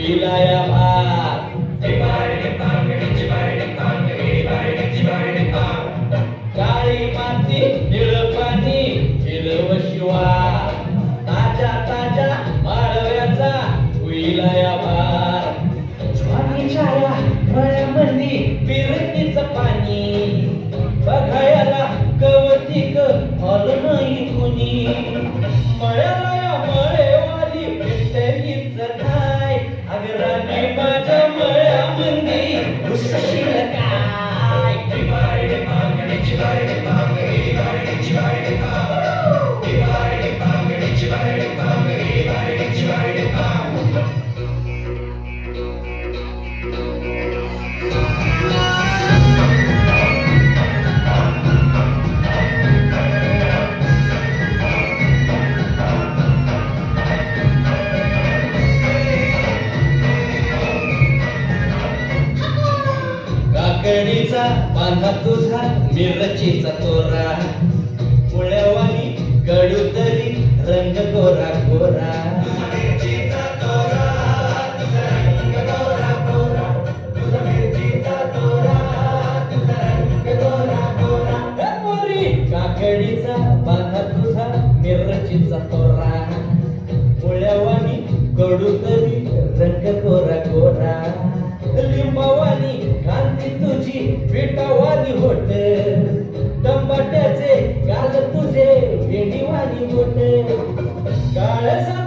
होईलाया भात काळी माती निळ पाणी हिरव शिवा ताजा ताजा माळव्याचा होईलाया भात स्वामीच्या या मळ्यामध्ये पिरतीचं पाणी बघायला कवतिक आलं नाही कुणी मळ्याला या मळेवाली भेटलीच नाही अगराने माझ्या मळ्यामध्ये घुसशील काय काकडीचा बांधा तुझा मिरचीचा तोरा मुळ्यावानी कडू तरी रंग गोरा गोरा काकडीचा बांधा तुझा मिरचीचा तोरा मुळ्यावानी कडू तरी रंग गोरा गोरा लिंबावानी कांती तुझी पिठावानी होट टमाट्याचे गाल तुझे भेंडीवानी होट काळ